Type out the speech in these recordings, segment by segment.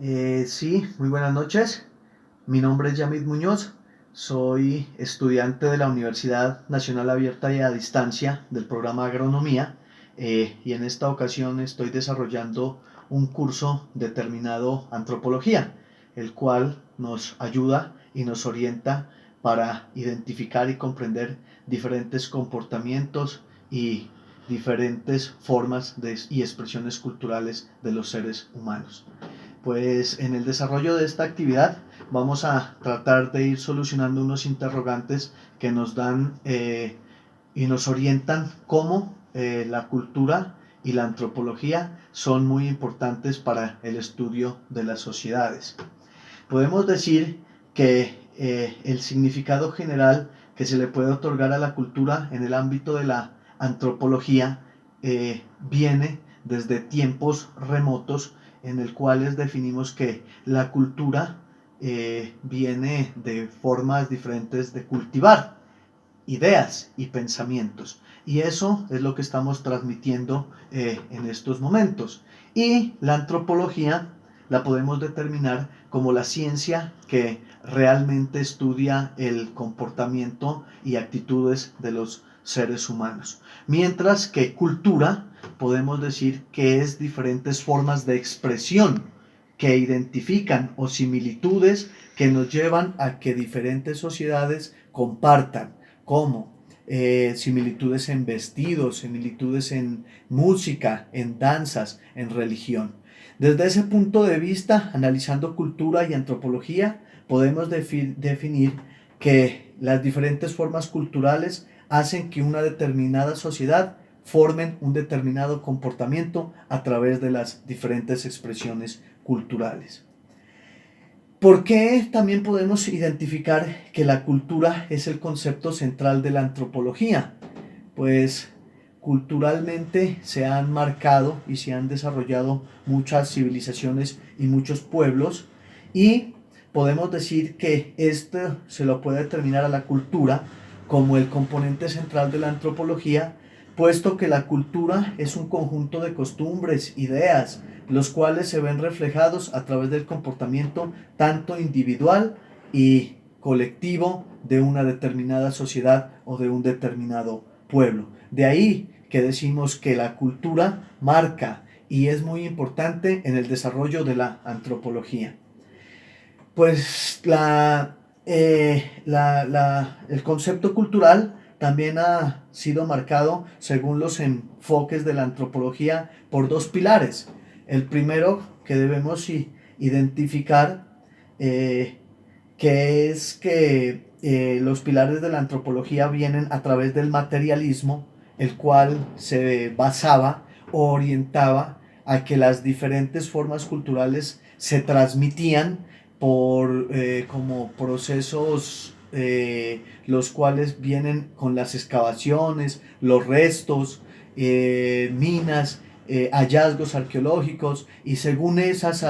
Sí, muy buenas noches. Mi nombre es Yamid Muñoz. Soy estudiante de la Universidad Nacional Abierta y a Distancia del programa Agronomía, y en esta ocasión estoy desarrollando un curso determinado Antropología, el cual nos ayuda y nos orienta para identificar y comprender diferentes comportamientos y diferentes y expresiones culturales de los seres humanos. Pues en el desarrollo de esta actividad vamos a tratar de ir solucionando unos interrogantes que nos dan y nos orientan cómo la cultura y la antropología son muy importantes para el estudio de las sociedades. Podemos decir que el significado general que se le puede otorgar a la cultura en el ámbito de la antropología viene desde tiempos remotos, en el cuales definimos que la cultura viene de formas diferentes de cultivar ideas y pensamientos. Y eso es lo que estamos transmitiendo en estos momentos. Y la antropología la podemos determinar como la ciencia que realmente estudia el comportamiento y actitudes de los seres humanos. Mientras que cultura podemos decir que es diferentes formas de expresión que identifican o similitudes que nos llevan a que diferentes sociedades compartan, como similitudes en vestidos, similitudes en música, en danzas, en religión. Desde ese punto de vista, analizando cultura y antropología, podemos definir que las diferentes formas culturales hacen que una determinada sociedad formen un determinado comportamiento a través de las diferentes expresiones culturales. ¿Por qué también podemos identificar que la cultura es el concepto central de la antropología? Pues culturalmente se han marcado y se han desarrollado muchas civilizaciones y muchos pueblos, y podemos decir que esto se lo puede determinar a la cultura como el componente central de la antropología, puesto que la cultura es un conjunto de costumbres, ideas, los cuales se ven reflejados a través del comportamiento tanto individual y colectivo de una determinada sociedad o de un determinado pueblo. De ahí que decimos que la cultura marca y es muy importante en el desarrollo de la antropología. Pues el concepto cultural también ha sido marcado, según los enfoques de la antropología, por dos pilares. El primero que debemos identificar, que es que los pilares de la antropología vienen a través del materialismo, el cual se basaba o orientaba a que las diferentes formas culturales se transmitían por como procesos, los cuales vienen con las excavaciones, los restos, minas, hallazgos arqueológicos, y según esos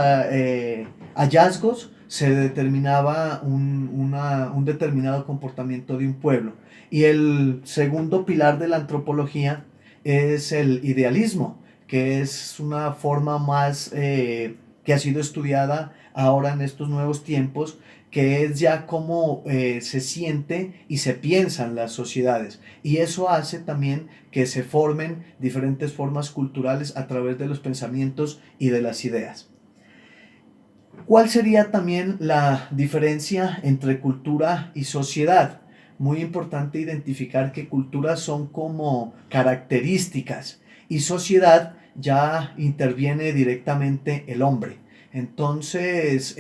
hallazgos se determinaba un determinado comportamiento de un pueblo. Y el segundo pilar de la antropología es el idealismo, que es una forma más que ha sido estudiada ahora en estos nuevos tiempos, que es ya cómo se siente y se piensan las sociedades. Y eso hace también que se formen diferentes formas culturales a través de los pensamientos y de las ideas. ¿Cuál sería también la diferencia entre cultura y sociedad? Muy importante identificar que culturas son como características y sociedad ya interviene directamente el hombre. Entonces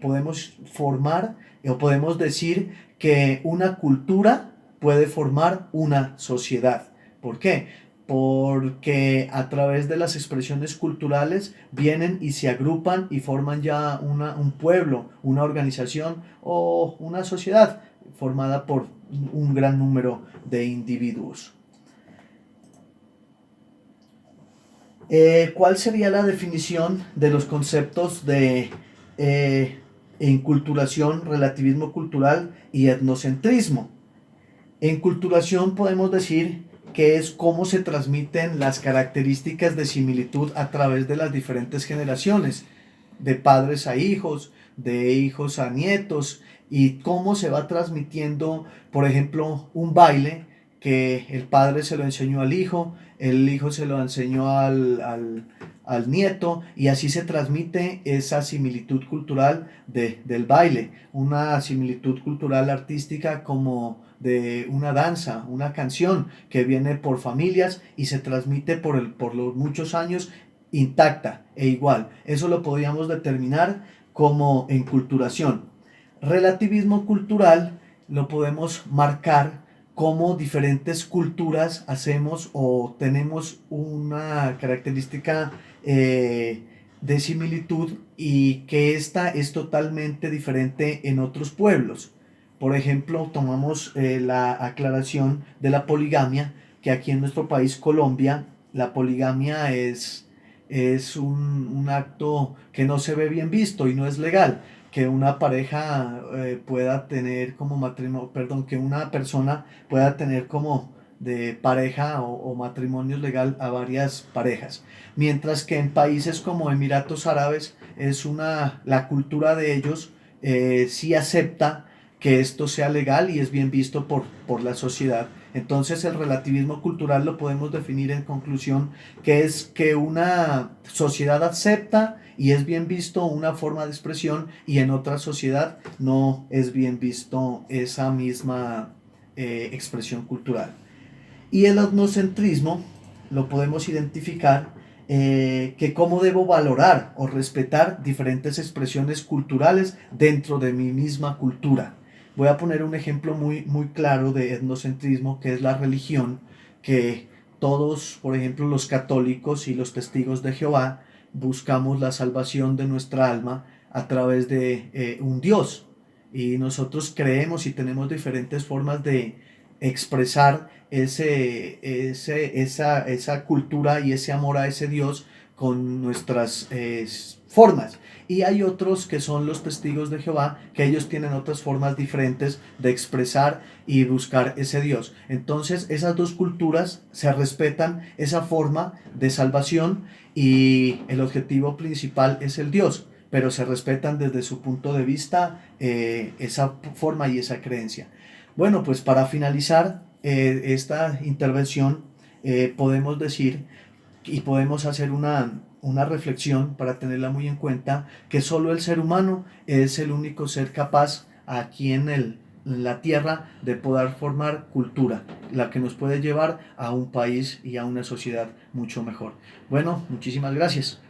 podemos formar o podemos decir que una cultura puede formar una sociedad. ¿Por qué? Porque a través de las expresiones culturales vienen y se agrupan y forman ya un pueblo, una organización o una sociedad formada por un gran número de individuos. ¿Cuál sería la definición de los conceptos de enculturación, relativismo cultural y etnocentrismo? Enculturación podemos decir que es cómo se transmiten las características de similitud a través de las diferentes generaciones. de padres a hijos, de hijos a nietos, y cómo se va transmitiendo, por ejemplo, un baile que el padre se lo enseñó al hijo, el hijo se lo enseñó al nieto, y así se transmite esa similitud cultural del baile, una similitud cultural artística como de una danza, una canción que viene por familias y se transmite por los muchos años intacta e igual. Eso lo podríamos determinar como enculturación. Relativismo cultural lo podemos marcar como diferentes culturas hacemos o tenemos una característica de similitud y que esta es totalmente diferente en otros pueblos. Por ejemplo, tomamos la aclaración de la poligamia, que aquí en nuestro país, Colombia, la poligamia es un acto que no se ve bien visto y no es legal. Que una pareja pueda tener como matrimonio, perdón, que una persona pueda tener como de pareja o matrimonio legal a varias parejas. Mientras que en países como Emiratos Árabes la cultura de ellos sí acepta que esto sea legal y es bien visto por la sociedad. Entonces el relativismo cultural lo podemos definir en conclusión que es que una sociedad acepta y es bien visto una forma de expresión y en otra sociedad no es bien visto esa misma expresión cultural. Y el etnocentrismo lo podemos identificar que cómo debo valorar o respetar diferentes expresiones culturales dentro de mi misma cultura. Voy a poner un ejemplo muy claro de etnocentrismo, que es la religión, que todos, por ejemplo, los católicos y los testigos de Jehová, buscamos la salvación de nuestra alma a través de un Dios. Y nosotros creemos y tenemos diferentes formas de expresar esa cultura y ese amor a ese Dios con nuestras formas. Y hay otros que son los testigos de Jehová, que ellos tienen otras formas diferentes de expresar y buscar ese Dios. Entonces esas dos culturas se respetan esa forma de salvación y el objetivo principal es el Dios, pero se respetan desde su punto de vista esa forma y esa creencia. Bueno, pues para finalizar esta intervención podemos decir y podemos hacer una reflexión para tenerla muy en cuenta, que solo el ser humano es el único ser capaz aquí en la tierra de poder formar cultura, la que nos puede llevar a un país y a una sociedad mucho mejor. Bueno, muchísimas gracias.